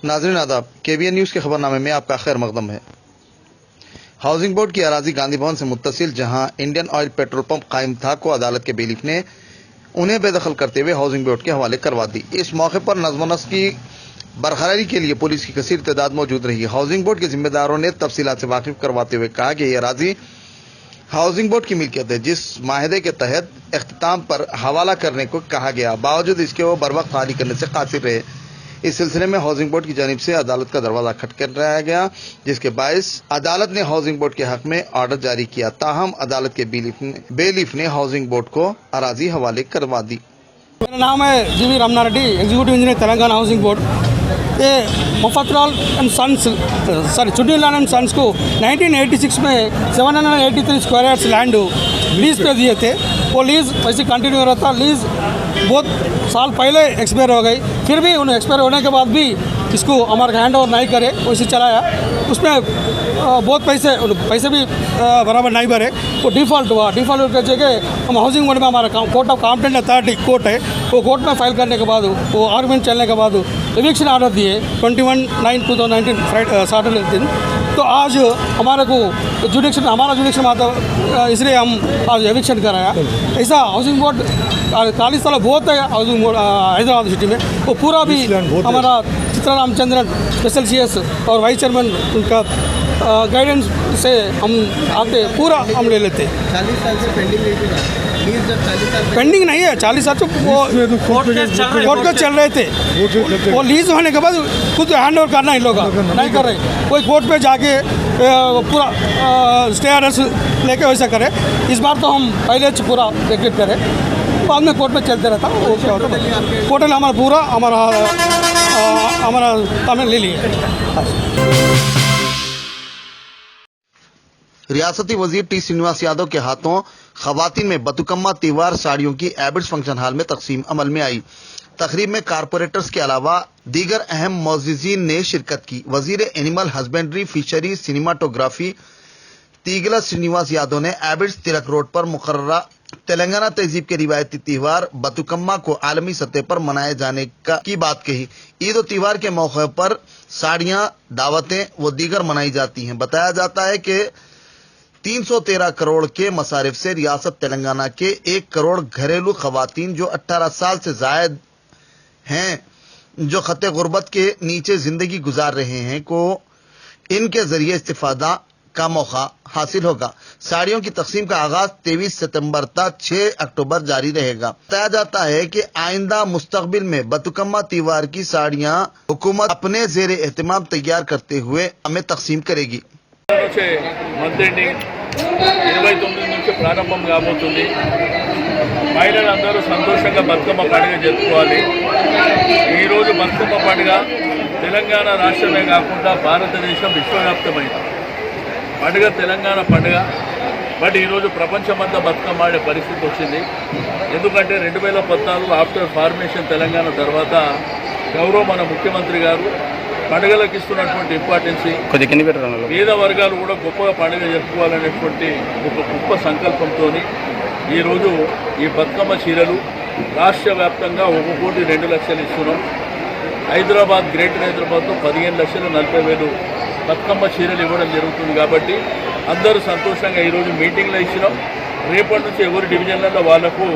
नाज़रीन आदाब, KBN news के खबरनामे में आपका खैर मकदम है। हाउसिंग बोर्ड की अराजी गांधी भवन से मुत्तसिल जहां इंडियन ऑयल पेट्रोल पंप कायम था को अदालत के बेलीफ ने उन्हें बेदखल करते हुए हाउसिंग बोर्ड के हवाले करवा दी। इस मौके पर नज़्म व नस्क की बरकरारी के लिए पुलिस की कसीर तादाद मौजूद रही। हाउसिंग बोर्ड के जिम्मेदारों ने तफसीलात से वाकिफ करवाते हुए कहा कि यह अराजी हाउसिंग बोर्ड की मिल्कियत है, जिस माहदे के तहत इख्तिताम पर हवाला करने को कहा गया, बावजूद इसके वो बर वक्त खाली करने से कासिर रहे। इस सिलसिले में हाउसिंग बोर्ड की जानिब से अदालत का दरवाजा खटखटाया गया, जिसके बायस अदालत ने हाउसिंग बोर्ड के हक में ऑर्डर जारी किया। ताहम अदालत के बेलीफ ने हाउसिंग बोर्ड को अराजी हवाले करवा दी। मेरा नाम है GV Ramana Reddy, executive engineer Telangana housing board. ये Mafatlal and sons Chunilal and sons को 1986 में 783 स्क्वायर यार्ड्स लैंड लीज पे दिए थे। वो लीज वैसे कंटिन्यू हो रहा था। लीज बहुत साल पहले एक्सपायर हो गई, फिर भी उन्हें एक्सपायर होने के बाद भी इसको हमारे हैंड ओवर नहीं करे, वैसे चलाया। उसमें बहुत पैसे भी बराबर नहीं भरे, वो डिफ़ॉल्ट हुआ। डिफ़ॉल्ट कर के हम हाउसिंग बोर्ड में हमारा court of competent authority court है, वो कोर्ट में फाइल करने के बाद वो आर्गुमेंट चलने के बाद एविक्शन ऑर्डर दिए 21/9/2019 सैटरडे दिन। तो आज हमारे को हमारा जुडिक्शन आता, इसलिए हम आज एविक्शन कराया। ऐसा हाउसिंग बोर्ड खाली स्थल बहुत है हाउसिंग बोर्ड हैदराबाद सिटी में। वो पूरा भी हमारा चित्रा रामचंद्रन स्पेशल CS और वाइस चेयरमैन उनका गाइडेंस से हम आते पूरा हम ले लेते। 40 साल से पेंडिंग नहीं है, 40 साल तो वो कोर्ट के चल रहे थे। वो लीज होने के बाद खुद हैंड ओवर करना इन लोग नहीं कर रहे। कोई कोर्ट पे जाके पूरा स्टे ऑर्डर्स लेके वैसा करे। इस बार तो हम पहले पूरा एग्रीड करें, बाद में कोर्ट में चलते रहता। वो क्या होता है, कोर्ट ने हमारा पूरा हमारा सामने ले लिए। रियासती वजीर T श्रीनिवास यादव के हाथों खवातीन में बतुकम्मा त्योहार साड़ियों की एबिड्स फंक्शन हॉल में तकसीम अमल में आई। तकरीब में कारपोरेटर्स के अलावा दीगर अहम मौज़िज़ीन ने शिरकत की। वजीर एनिमल हस्बेंड्री, फिशरी, सिनेमाटोग्राफी तीगला श्रीनिवास यादव ने एबिड्स तिलक रोड पर मुकर्ररा तेलंगाना तहजीब के रिवायती त्योहार बतुकम्मा को आलमी सतह पर मनाए जाने की बात कही। ईद और त्योहार के मौके पर साड़ियां, दावतें व दीगर मनाई जाती हैं। बताया जाता है कि 313 करोड़ के मसारिफ से रियासत तेलंगाना के 1 करोड़ घरेलू खवातीन जो 18 साल से जायद हैं, जो खत्ते गुर्बत के नीचे जिंदगी गुजार रहे हैं, को इनके जरिए इस्तिफादा का मौका हासिल होगा। साड़ियों की तकसीम का आगाज 23 सितंबर तक 6 अक्टूबर जारी रहेगा। बताया जाता है कि आइंदा मुस्तकबिल में बतुकम्मा त्योहार की साड़ियां हुकूमत अपने जेर एहतमाम तैयार करते हुए हमें तकसीम करेगी। మంత్ ఎండింగ్ 29 నుంచి ప్రారంభం కాబోతుంది। మహిళలందరూ సంతోషంగా బతుకమ్మ పండుగ జరుపుకోవాలి। ఈరోజు బతుకమ్మ పండుగ తెలంగాణ రాష్ట్రమే కాకుండా భారతదేశం విశ్వవ్యాప్తమైన పండుగ తెలంగాణ పండుగ। బట్ ఈరోజు ప్రపంచమంతా బతుకమ్మ ఆడే పరిస్థితి వచ్చింది। ఎందుకంటే 2014 ఆఫ్టర్ ఫార్మేషన్ తెలంగాణ తర్వాత గౌరవ మన ముఖ్యమంత్రి గారు పండుగలకు ఇస్తున్నటువంటి ఇంపార్టెన్స్, పేద వర్గాలు కూడా గొప్పగా పండుగ జరుపుకోవాలనేటువంటి ఒక గొప్ప సంకల్పంతో ఈరోజు ఈ బతుకమ్మ చీరలు రాష్ట్ర వ్యాప్తంగా 1,02,00,000 ఇస్తున్నాం। హైదరాబాద్, గ్రేటర్ హైదరాబాద్లో 15,40,000 బతుకమ్మ చీరలు ఇవ్వడం జరుగుతుంది। కాబట్టి అందరూ సంతోషంగా ఈరోజు మీటింగ్లో ఇచ్చినాం। రేపటి నుంచి ఎవరి డివిజన్లలో వాళ్లకు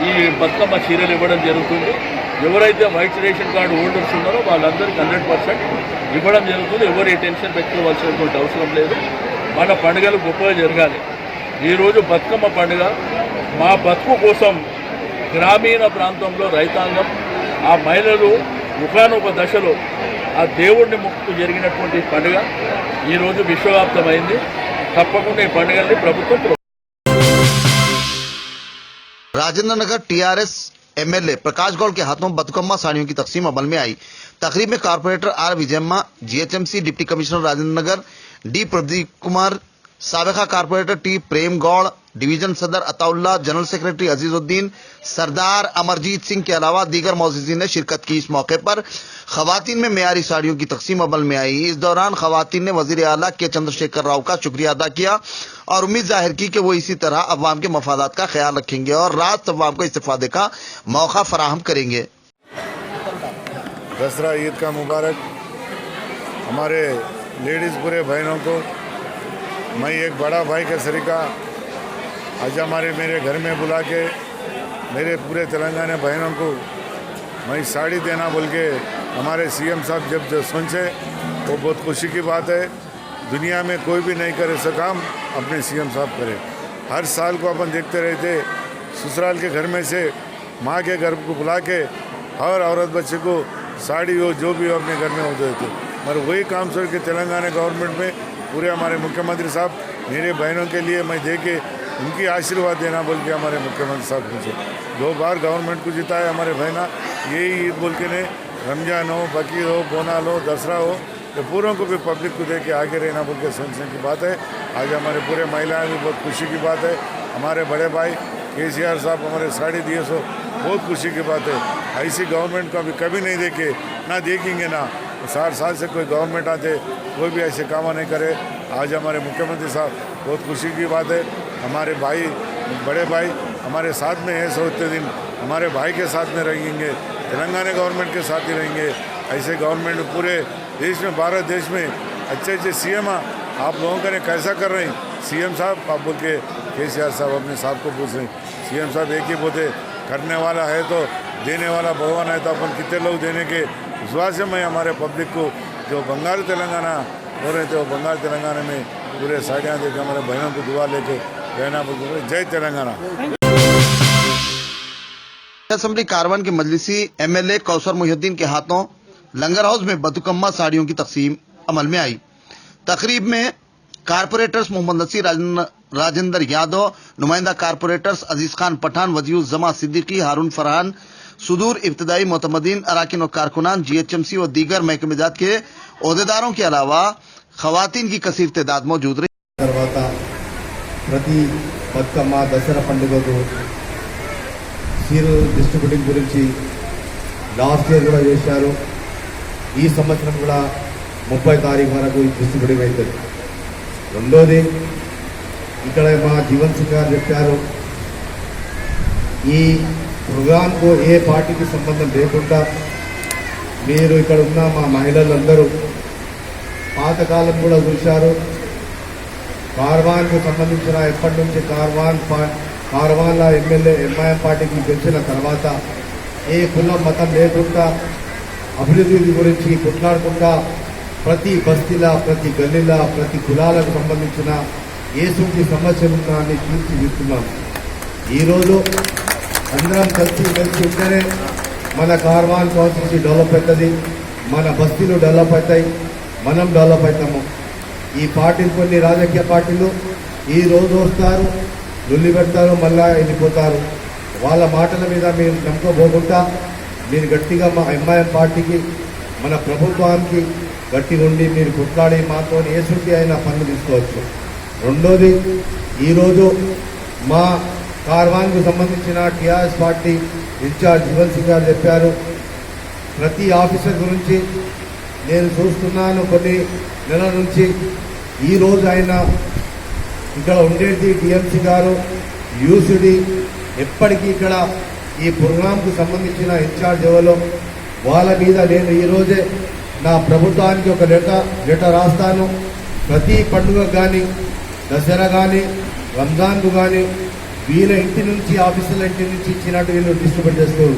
ఈ బతుకమ్మ చీరలు ఇవ్వడం జరుగుతుంది। ఎవరైతే వైట్ రేషన్ కార్డు హోల్డర్స్ ఉన్నారో వాళ్ళందరికీ 100% ఇవ్వడం జరుగుతుంది। ఎవరు ఈ టెన్షన్ పెట్టుకోవాల్సినటువంటి అవసరం లేదు। మన పండుగలు గొప్పగా జరగాలి। ఈరోజు బతుకమ్మ పండుగ మా బతుకు కోసం గ్రామీణ ప్రాంతంలో రైతాంగం, ఆ మహిళలు ఒకానొక దశలో ఆ దేవుడిని మొక్కుతూ జరిగినటువంటి పండుగ ఈరోజు విశ్వవ్యాప్తమైంది। తప్పకుండా ఈ పండుగల్ని ప్రభుత్వం राजेंद्र नगर TRS MLA प्रकाश गौड़ के हाथों बतुकम्मा साड़ियों की तकसीम अमल में आई। तकरीब में corporator R Vijayamma, GHMC deputy commissioner Rajendra Nagar D Pradeep Kumar, साबिका corporator T Prem Goud, division सदर अताउल्ला, जनरल सेक्रेटरी अजीजुद्दीन, सरदार अमरजीत सिंह के अलावा दीगर मौजूदीन ने शिरकत की। इस मौके पर खवातीन में मेयारी साड़ियों की तकसीम अमल में आई। इस दौरान खवातीन ने वजीर आला के चंद्रशेखर राव का शुक्रिया अदा किया और उम्मीद जाहिर की कि वो इसी तरह अवाम के मफादात का ख्याल रखेंगे और रात अवाम को इस्तिफादे का मौका फराहम करेंगे। दसरा ईद का मुबारक। हमारे लेडीज़ पूरे बहनों को मैं एक बड़ा भाई का सरीका आज मेरे घर में बुला के मेरे पूरे तेलंगाना बहनों को मैं साड़ी देना बोल के हमारे सीएम साहब जब सोचे वो बहुत खुशी की बात है। दुनिया में कोई भी नहीं करे ऐसा काम अपने सीएम साहब करे। हर साल को अपन देखते रहते ससुराल के घर में से माँ के घर को बुला के हर औरत बच्चे को साड़ी हो जो भी हो अपने घर में होते थे। मगर वही काम छोड़ के तेलंगाना गवर्नमेंट में पूरे हमारे मुख्यमंत्री साहब मेरे बहनों के लिए मैं दे के उनकी आशीर्वाद देना बोल के हमारे मुख्यमंत्री साहब मुझे 2 बार गवर्नमेंट को जिताए हमारे बहना। यही ईद बोल के ने रमजान हो, बकरीद हो, बोनाल हो, दसरा हो, तो पूरों को भी पब्लिक को दे के आगे रहना बोल के सोचने की बात है। आज हमारे पूरे महिलाएं भी बहुत खुशी की बात है। हमारे बड़े भाई केसीआर साहब हमारे साड़ी दिए सो बहुत खुशी की बात है। ऐसी गवर्नमेंट को अभी कभी नहीं देखे ना देखेंगे ना 60 साल से कोई गवर्नमेंट आते कोई भी ऐसे काम नहीं करे। आज हमारे मुख्यमंत्री साहब बहुत खुशी की बात है। हमारे भाई बड़े भाई हमारे साथ में है, सोते दिन हमारे भाई के साथ में रहेंगे, तेलंगाना गवर्नमेंट के साथ ही रहेंगे। ऐसे गवर्नमेंट पूरे देश में, भारत देश में अच्छे अच्छे सीएम आप लोगों का कैसा कर रहे हैं सीएम साहब आप बोल के केसीआर साहब अपने साहब को पूछ रहे हैं। सीएम साहब एक ही बोलते करने वाला है तो देने वाला भगवान है, तो अपन कितने लोग देने के विश्वास है। मैं हमारे पब्लिक को जो बंगाल तेलंगाना हो रहे थे वो बंगाल तेलंगाना में पूरे साड़ियाँ देकर हमारे बहनों को दुआ लेके रहना बोलते जय तेलंगाना। असेंबली कारवान के मजलिसी एमएलए कौसर मोहिउद्दीन के हाथों लंगर हाउस में बतुकम्मा साड़ियों की तकसीम अमल में आई। तकरीब में कारपोरेटर्स मोहम्मद नसीर, राजेंद्र यादव, नुमाइंदा कारपोरेटर्स अजीज खान पठान, वजीउर जमा सिद्दीकी, हारून फरहान, सुदूर इब्तदाई मोतमदीन, अराकिन और कारकुनान, जीएचएमसी और दीगर महकमेजात के ओहदेदारों के अलावा खवातीन की कसीर तादाद मौजूद रही। తర్వాత ప్రతి బతుకమ్మ దసరా పండుగకు చీరలు డిస్ట్రిబ్యూటింగ్ గురించి లాస్ట్ ఇయర్ కూడా చేశారు. ఈ సంవత్సరం కూడా 30 తారీఖు వరకు డిస్ట్రిబ్యూటింగ్ అవుతుంది. రెండోది ఇక్కడ మా జీవన్ సింగ్ గారు చెప్పారు ఈ ప్రోగ్రాంకు ఏ పార్టీకి సంబంధం లేకుండా మీరు ఇక్కడ ఉన్న మా మహిళలందరూ పాతకాలం కూడా చూశారు. కార్వాన్కు సంబంధించిన ఎప్పటి నుంచి కార్వాన్ల ఎమ్మెల్యే ఎంఐఎం పార్టీకి గెలిచిన తర్వాత ఏ కులం మతం లేకుండా అభివృద్ధి గురించి కొట్లాడుకుంటా ప్రతి బస్తీలా, ప్రతి గల్లీలా, ప్రతి కులాలకు సంబంధించిన ఏసుంటి సమస్యలని తీర్చిదిద్దుతున్నాం. ఈరోజు అందరం కలిసి ఉంటేనే మన కార్వాన్ కాన్స్టిట్యూన్సీ డెవలప్ అవుతుంది, మన బస్తీలు డెవలప్ అవుతాయి, మనం డెవలప్ అవుతాము. ఈ పార్టీలు కొన్ని రాజకీయ పార్టీలు ఈ రోజు వస్తారు, లొల్లి పెడతారు, మళ్ళా వెళ్ళిపోతారు. వాళ్ళ మాటల మీద మీరు నమ్మకపోకుండా మీరు గట్టిగా మా ఎంఐఎం పార్టీకి మన ప్రభుత్వానికి గట్టిగా ఉండి మీరు కొట్లాడి మాతో ఏసుంటి అయినా పనులు తీసుకోవచ్చు. రెండోది ఈరోజు మా కార్వాన్కు సంబంధించిన TRS party in-charge Jeevan Singh garu చెప్పారు ప్రతి ఆఫీసర్ గురించి నేను చూస్తున్నాను కొన్ని నెలల నుంచి. ఈరోజు ఆయన ఇక్కడ ఉండేది టీఎంసీ గారు యూసిడి ఎప్పటికీ ఇక్కడ ఈ ప్రోగ్రాంకు సంబంధించిన ఇన్ఛార్జ్ ఎవరో వాళ్ళ మీద నేను ఈరోజే నా ప్రభుత్వానికి ఒక లెటర్ రాస్తాను. ప్రతి పండుగ కానీ దసరా కానీ రంజాన్కు కానీ వీళ్ళ ఇంటి నుంచి ఆఫీసుల ఇంటి నుంచి ఇచ్చినట్టు వీళ్ళు డిస్ట్రిబ్యూట్ చేస్తారు.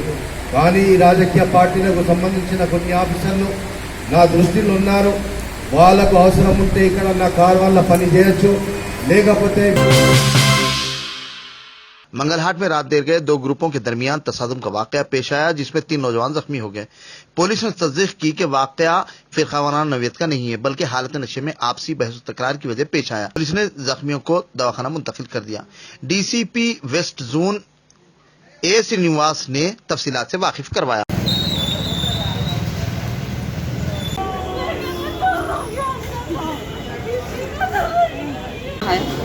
కానీ ఈ రాజకీయ పార్టీలకు సంబంధించిన కొన్ని ఆఫీసర్లు నా దృష్టిలో ఉన్నారు. వాళ్ళకు అవసరం ఉంటే ఇక్కడ నా కార్వాన్ల పని చేయొచ్చు, లేకపోతే मंगलहाट में रात देर गए 2 ग्रुपों के दरमियान तसादुम का वाकया पेश आया जिसमें 3 नौजवान जख्मी हो गए। पुलिस ने तस्दीक की कि वाकया फिरकावाना नौयत का नहीं है बल्कि हालत नशे में आपसी बहस तकरार की वजह पेश आया। पुलिस ने जख्मियों को दवाखाना मुंतकिल कर दिया। DCP west zone A Srinivas ने तफसीलात से वाकिफ करवाया।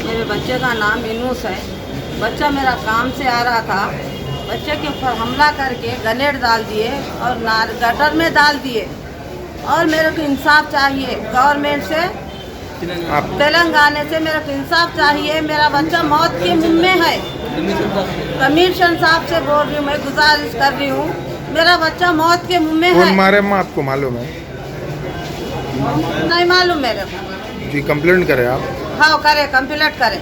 मेरे बच्चे का नाम इनूस है। बच्चा मेरा काम से आ रहा था, बच्चे के ऊपर हमला करके गलेट डाल दिए और गटर में डाल दिए। और मेरे को इंसाफ चाहिए गवर्नमेंट से, तेलंगाना से मेरे को इंसाफ चाहिए। मेरा बच्चा मौत के मुंह में है। कमिश्नर साहब से बोल रही हूँ, मैं गुजारिश कर रही हूँ, मेरा बच्चा मौत के मुंह में है। मारे माँ आपको मालूम है? नहीं मालूम मेरे को। जी कंप्लेंट करें आप। हाँ करे, कंप्लीट करें।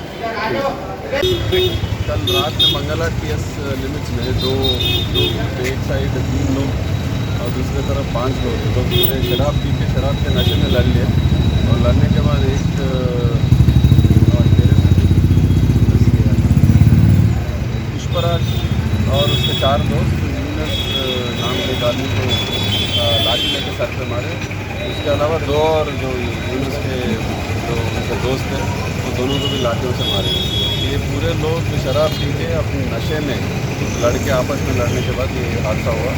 कल रात में मंगला टीएस लिमिट्स में दो एक साइड 3 लोग और दूसरे तरफ 5 लोग पूरे शराब पी के शराब के नशे में लड़ लिए और लड़ने के बाद एक पुष्पराज और उसके 4 दोस्त यूनस नाम के एक आदमी को लाठी लेके सर पे मारे। इसके अलावा 2 और जो यूनस के जो उनके दोस्त हैं वो दोनों को भी लाठियों से मारे। ये पूरे लोग शराब पी के अपने नशे में लड़के आपस में लड़ने के बाद ये हादसा हुआ।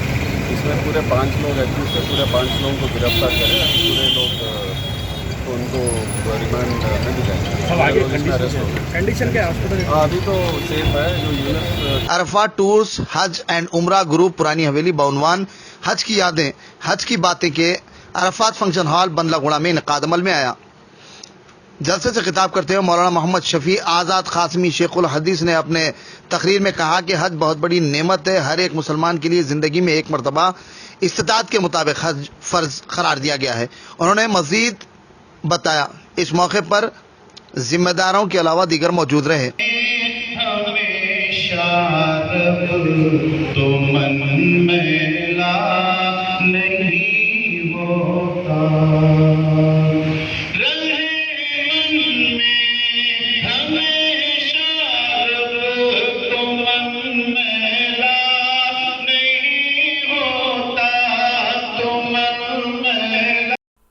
इसमें पूरे 5 लोग एक्यूज थे, पूरे 5 लोगों को गिरफ्तार करे, पूरे लोग उनको रिमांड में भी जाएंगे। कंडीशन क्या है हॉस्पिटल? अभी तो सेफ है। जो यूनिट अरफात टूर्स हज एंड उमरा ग्रुप पुरानी हवेली बाउनवान हज की यादें हज की बातें के अरफात फंक्शन हॉल बंदलागुड़ा में इनकाद अमल में आया। जलसे से खिताब करते हुए मौलाना मोहम्मद शफी आज़ाद क़ासिमी शेखुल हदीस ने अपने तकरीर में कहा कि हज बहुत बड़ी नेमत है। हर एक मुसलमान के लिए ज़िंदगी में एक मरतबा इस्तिताअत के मुताबिक हज फ़र्ज करार दिया गया है। उन्होंने मज़ीद बताया इस मौके पर जिम्मेदारों के अलावा दीगर मौजूद रहे।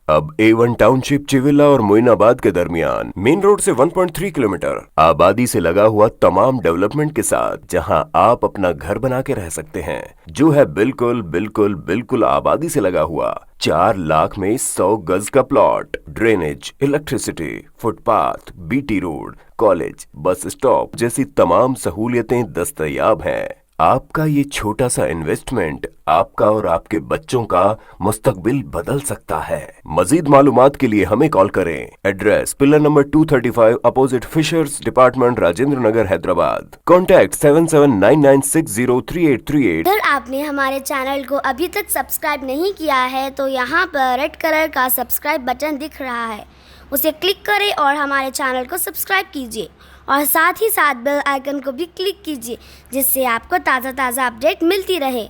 अब A1 टाउनशिप चिविला और मोइनाबाद के दरमियान मेन रोड से 1.3 किलोमीटर आबादी से लगा हुआ तमाम डेवलपमेंट के साथ जहां आप अपना घर बना के रह सकते हैं, जो है बिल्कुल आबादी से लगा हुआ। 4 लाख में 100 गज का plot, drainage, electricity, footpath, BT road, college, bus stop जैसी तमाम सहूलियतें दस्तयाब हैं। आपका ये छोटा सा इन्वेस्टमेंट आपका और आपके बच्चों का मुस्तकबिल बदल सकता है। मजीद मालूमात के लिए हमें कॉल करें। Address pillar number 235 opposite fishers department, Rajendra Nagar, Hyderabad. Contact 7799603838। अगर आपने हमारे चैनल को अभी तक सब्सक्राइब नहीं किया है तो यहाँ पर रेड कलर का सब्सक्राइब बटन दिख रहा है, उसे क्लिक करें और हमारे चैनल को सब्सक्राइब कीजिए और साथ ही साथ बेल आइकन को भी क्लिक कीजिए, जिससे आपको ताज़ा अपडेट मिलती रहे।